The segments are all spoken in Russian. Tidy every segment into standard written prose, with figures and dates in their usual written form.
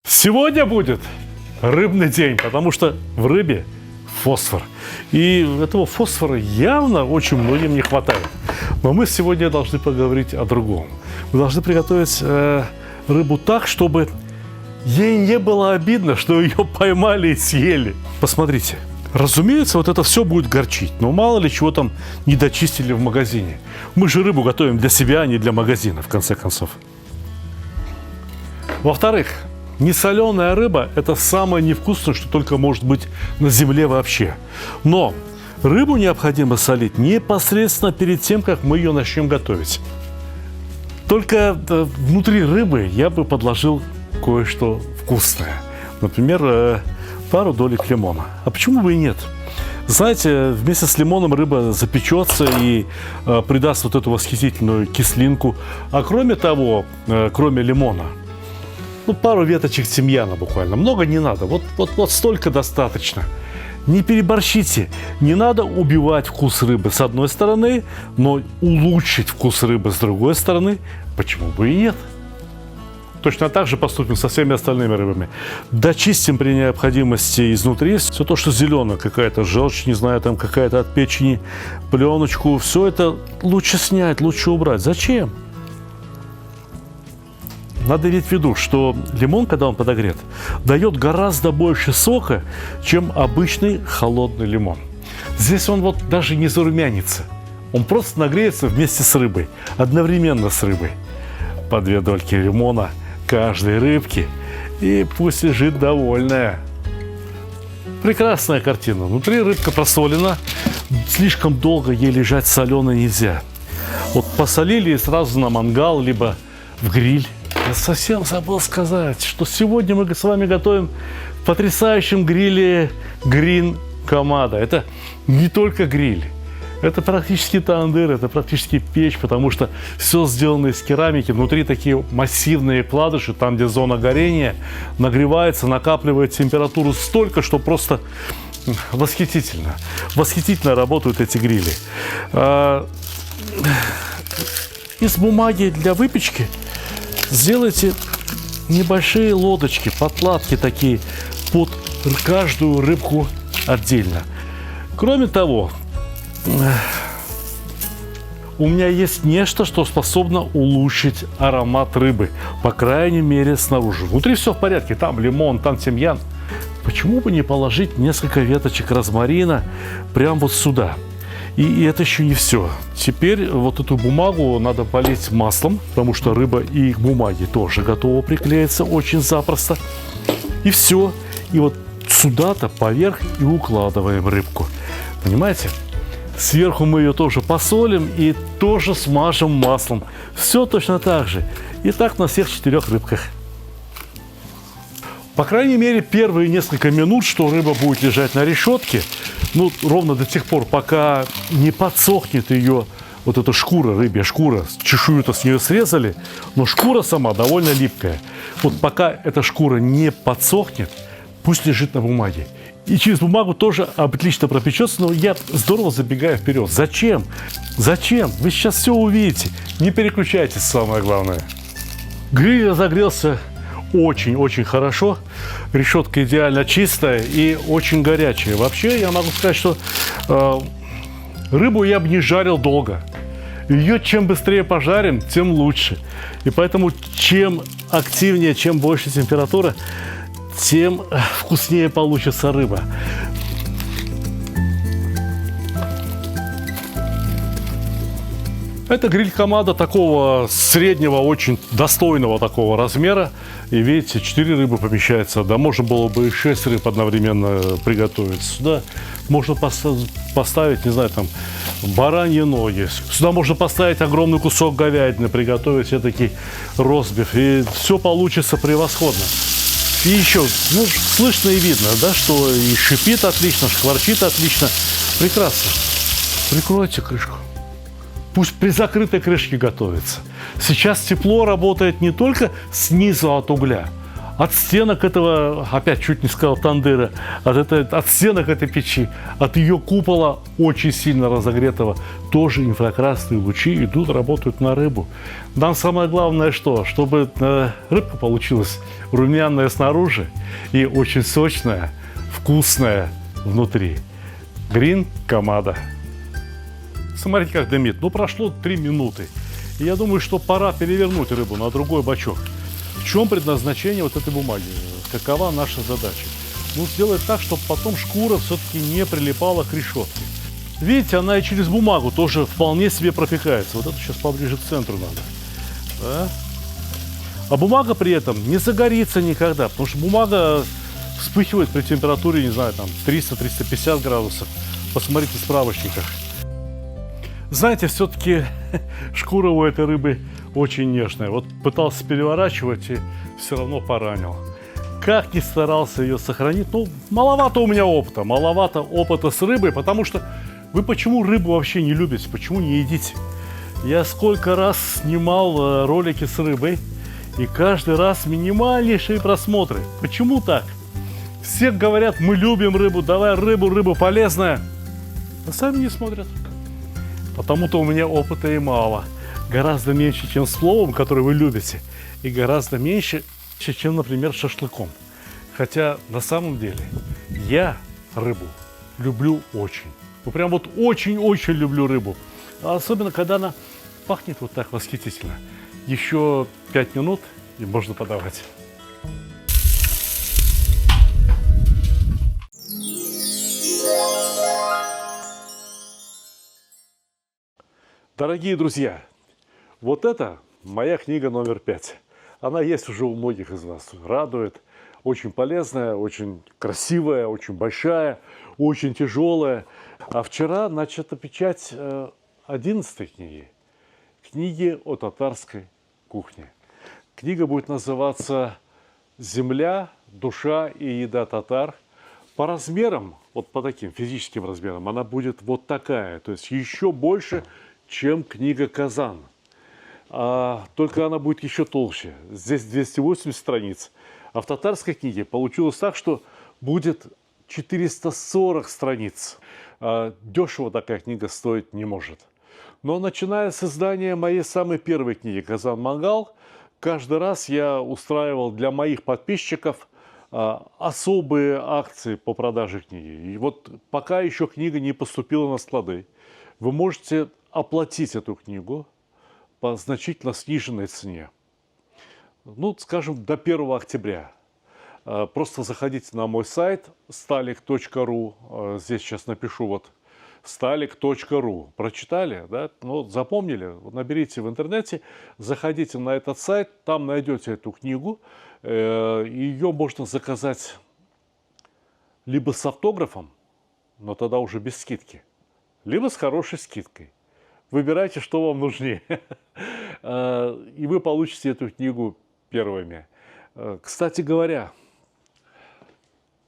Сегодня будет рыбный день, потому что в рыбе фосфор. И этого фосфора явно очень многим не хватает. Но мы сегодня должны поговорить о другом. Мы должны приготовить рыбу так, чтобы ей не было обидно, что ее поймали и съели. Посмотрите. Разумеется, вот это все будет горчить. Но мало ли чего там не дочистили в магазине. Мы же рыбу готовим для себя, а не для магазина, в конце концов. Во-вторых, несоленая рыба – это самое невкусное, что только может быть на земле вообще. Но рыбу необходимо солить непосредственно перед тем, как мы ее начнем готовить. Только внутри рыбы я бы подложил кое-что вкусное. Например, пару долек лимона. А почему бы и нет? Знаете, вместе с лимоном рыба запечется и придаст вот эту восхитительную кислинку. А кроме того, кроме лимона, пару веточек тимьяна буквально. Много не надо. Вот столько достаточно. Не переборщите. Не надо убивать вкус рыбы с одной стороны, но улучшить вкус рыбы с другой стороны. Почему бы и нет? Точно так же поступим со всеми остальными рыбами. Дочистим при необходимости изнутри все то, что зеленое, какая-то желчь, не знаю, там какая-то от печени, пленочку. Все это лучше снять, лучше убрать. Зачем? Надо иметь в виду, что лимон, когда он подогрет, дает гораздо больше сока, чем обычный холодный лимон. Здесь он вот даже не зарумянится. Он просто нагреется вместе с рыбой, одновременно с рыбой. По 2 дольки лимона каждой рыбки, и пусть лежит довольная. Прекрасная картина. Внутри рыбка просолена, слишком долго ей лежать соленой нельзя. Вот посолили и сразу на мангал, либо в гриль. Я совсем забыл сказать, что сегодня мы с вами готовим в потрясающем гриле Green Kamado. Это не только гриль, это практически тандыр, это практически печь, потому что все сделано из керамики. Внутри такие массивные вкладыши, там, где зона горения, нагревается, накапливает температуру столько, что просто восхитительно. Восхитительно работают эти грили. Из бумаги для выпечки сделайте небольшие лодочки, подкладки такие под каждую рыбку отдельно. Кроме того, у меня есть нечто, что способно улучшить аромат рыбы, по крайней мере снаружи. Внутри все в порядке, там лимон, там тимьян. Почему бы не положить несколько веточек розмарина прямо вот сюда? И это еще не все. Теперь вот эту бумагу надо полить маслом, потому что рыба и к бумаге тоже готова приклеиться очень запросто. И все. И вот сюда-то поверх и укладываем рыбку. Понимаете? Сверху мы ее тоже посолим и тоже смажем маслом. Все точно так же. И так на всех 4 рыбках. По крайней мере, первые несколько минут, что рыба будет лежать на решетке, ровно до тех пор, пока не подсохнет ее, вот эта шкура, рыбья шкура, чешую-то с нее срезали, но шкура сама довольно липкая. Вот пока эта шкура не подсохнет, пусть лежит на бумаге. И через бумагу тоже отлично пропечется, но я здорово забегаю вперед. Зачем? Зачем? Вы сейчас все увидите. Не переключайтесь, самое главное. Гриль разогрелся очень-очень хорошо. Решетка идеально чистая и очень горячая. Вообще, я могу сказать, что рыбу я бы не жарил долго. Ее чем быстрее пожарим, тем лучше. И поэтому чем активнее, чем больше температура, тем вкуснее получится рыба. Это гриль Kamado такого среднего, очень достойного такого размера. И видите, 4 рыбы помещается. Да, можно было бы и 6 рыб одновременно приготовить. Сюда можно поставить, не знаю, там, бараньи ноги. Сюда можно поставить огромный кусок говядины, приготовить этакий ростбиф. И все получится превосходно. И еще, слышно и видно, да, что и шипит отлично, шкварчит отлично. Прекрасно. Прикройте крышку. Пусть при закрытой крышке готовится. Сейчас тепло работает не только снизу от угля, от стенок этого, опять чуть не сказал тандыра, от стенок этой печи, от ее купола очень сильно разогретого, тоже инфракрасные лучи идут, работают на рыбу. Нам самое главное что? Чтобы рыбка получилась румяная снаружи и очень сочная, вкусная внутри. Green Kamada. Смотрите, как дымит. Ну, прошло 3 минуты. И я думаю, что пора перевернуть рыбу на другой бачок. В чем предназначение вот этой бумаги? Какова наша задача? Ну, сделать так, чтобы потом шкура все-таки не прилипала к решетке. Видите, она и через бумагу тоже вполне себе пропекается. Вот это сейчас поближе к центру надо. Да? А бумага при этом не загорится никогда, потому что бумага вспыхивает при температуре, не знаю, там 300-350 градусов. Посмотрите в справочниках. Знаете, все-таки шкура у этой рыбы очень нежная. Вот пытался переворачивать и все равно поранил. Как ни старался ее сохранить, ну, маловато у меня опыта. Маловато опыта с рыбой, потому что вы почему рыбу вообще не любите? Почему не едите? Я сколько раз снимал ролики с рыбой, и каждый раз минимальнейшие просмотры. Почему так? Все говорят, мы любим рыбу, давай рыбу, рыба полезная. А сами не смотрят. Потому-то у меня опыта и мало. Гораздо меньше, чем с пловом, который вы любите. И гораздо меньше, чем, например, шашлыком. Хотя на самом деле я рыбу люблю очень. Ну прям вот очень-очень люблю рыбу. А особенно, когда она пахнет вот так восхитительно. Еще 5 минут и можно подавать. Дорогие друзья, вот это моя книга номер 5. Она есть уже у многих из вас. Радует. Очень полезная, очень красивая, очень большая, очень тяжелая. А вчера начата печать 11-й книги. Книги о татарской кухне. Книга будет называться «Земля, душа и еда татар». По размерам, вот по таким физическим размерам, она будет вот такая. То есть еще больше, чем книга «Казан». Только она будет еще толще. Здесь 280 страниц. А в татарской книге получилось так, что будет 440 страниц. Дешево такая книга стоить не может. Но начиная с издания моей самой первой книги «Казан Мангал», каждый раз я устраивал для моих подписчиков особые акции по продаже книги. И вот пока еще книга не поступила на склады, вы можете оплатить эту книгу по значительно сниженной цене. Ну, скажем, до 1 октября. Просто заходите на мой сайт stalik.ru. Здесь сейчас напишу вот stalik.ru. Прочитали, да? Ну, запомнили? Наберите в интернете, заходите на этот сайт, там найдете эту книгу. Ее можно заказать либо с автографом, но тогда уже без скидки, либо с хорошей скидкой. Выбирайте, что вам нужнее. И вы получите эту книгу первыми. Кстати говоря,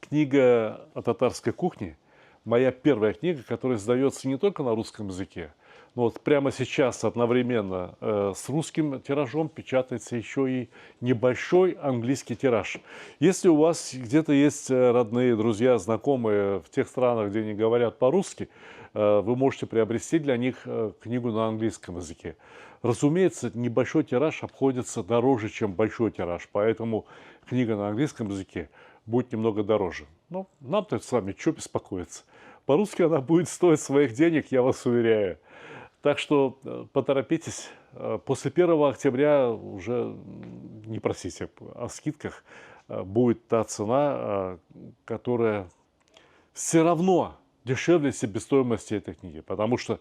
книга о татарской кухне – моя первая книга, которая издается не только на русском языке, но вот прямо сейчас одновременно с русским тиражом печатается еще и небольшой английский тираж. Если у вас где-то есть родные, друзья, знакомые в тех странах, где не говорят по-русски, вы можете приобрести для них книгу на английском языке. Разумеется, небольшой тираж обходится дороже, чем большой тираж, поэтому книга на английском языке будет немного дороже. Но нам-то с вами что беспокоиться? По-русски она будет стоить своих денег, я вас уверяю. Так что поторопитесь. После 1 октября уже не просите о скидках. Будет та цена, которая все равно дешевле себестоимости этой книги. Потому что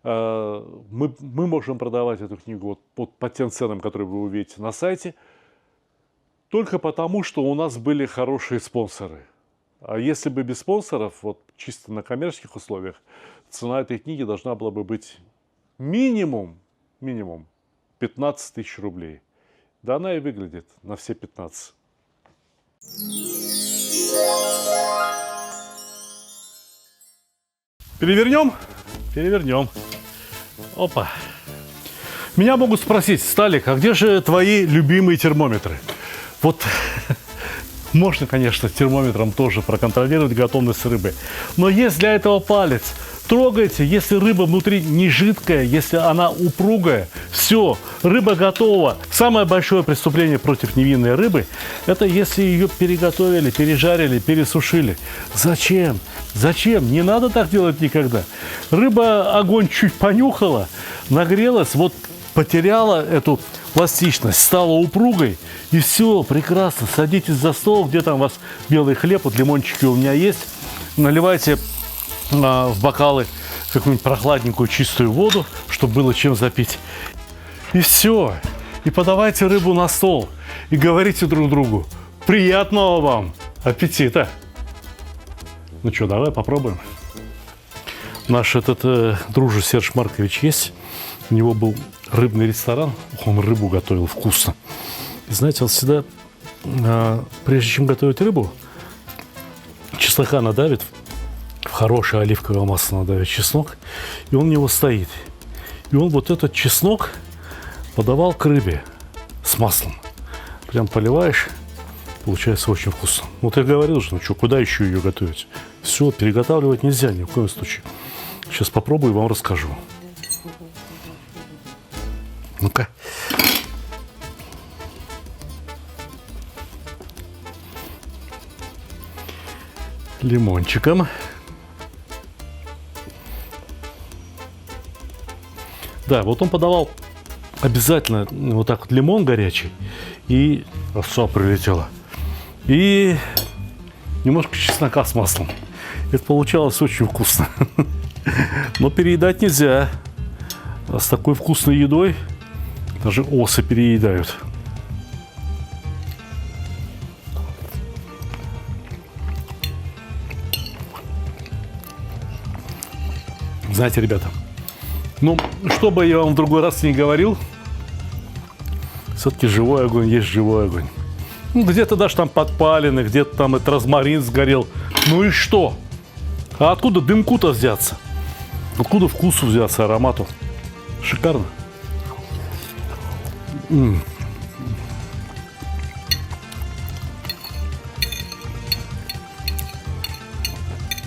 мы можем продавать эту книгу вот по тем ценам, которые вы увидите на сайте, только потому, что у нас были хорошие спонсоры. А если бы без спонсоров, вот чисто на коммерческих условиях, цена этой книги должна была бы быть минимум 15 тысяч рублей. Да она и выглядит на все 15. Перевернем? Перевернем. Опа. Меня могут спросить: Сталик, а где же твои любимые термометры? Вот Можно, конечно, термометром тоже проконтролировать готовность рыбы. Но есть для этого палец. Трогайте, если рыба внутри не жидкая, если она упругая, все, рыба готова. Самое большое преступление против невинной рыбы – это если ее переготовили, пережарили, пересушили. Зачем? Зачем? Не надо так делать никогда. Рыба огонь чуть понюхала, нагрелась, вот потеряла эту пластичность, стала упругой, и все, прекрасно. Садитесь за стол, где там у вас белый хлеб, вот лимончики у меня есть, наливайте в бокалы какую-нибудь прохладненькую чистую воду, чтобы было чем запить. И все. И подавайте рыбу на стол. И говорите друг другу: приятного вам аппетита. Ну что, давай попробуем. Наш дружи Серж Маркович есть. У него был рыбный ресторан. Он рыбу готовил вкусно. И знаете, он всегда, прежде чем готовить рыбу, чеснока надавит, в хорошее оливковое масло надавит чеснок, и он у него стоит. И он вот этот чеснок подавал к рыбе с маслом. Прям поливаешь, получается очень вкусно. Вот я говорил же, ну что, куда еще ее готовить? Все, переготавливать нельзя ни в коем случае. Сейчас попробую и вам расскажу. Ну-ка. Лимончиком. Да, вот он подавал обязательно вот так вот лимон горячий. И все прилетело. И немножко чеснока с маслом. Это получалось очень вкусно. Но переедать нельзя. А с такой вкусной едой даже осы переедают. Знаете, ребята, ну, что бы я вам в другой раз не говорил, все-таки живой огонь есть живой огонь. Ну, где-то даже там подпаленный, где-то там этот розмарин сгорел. Ну и что? А откуда дымку-то взяться? Откуда вкусу взяться, аромату? Шикарно.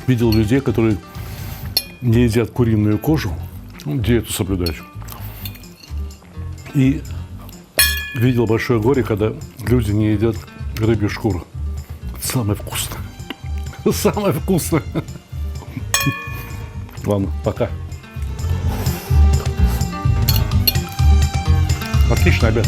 Видел людей, которые не едят куриную кожу, диету соблюдают. И видел большое горе, когда люди не едят рыбью шкуру. Это самое вкусное. Самое вкусное. Ладно, пока. Отличный обед.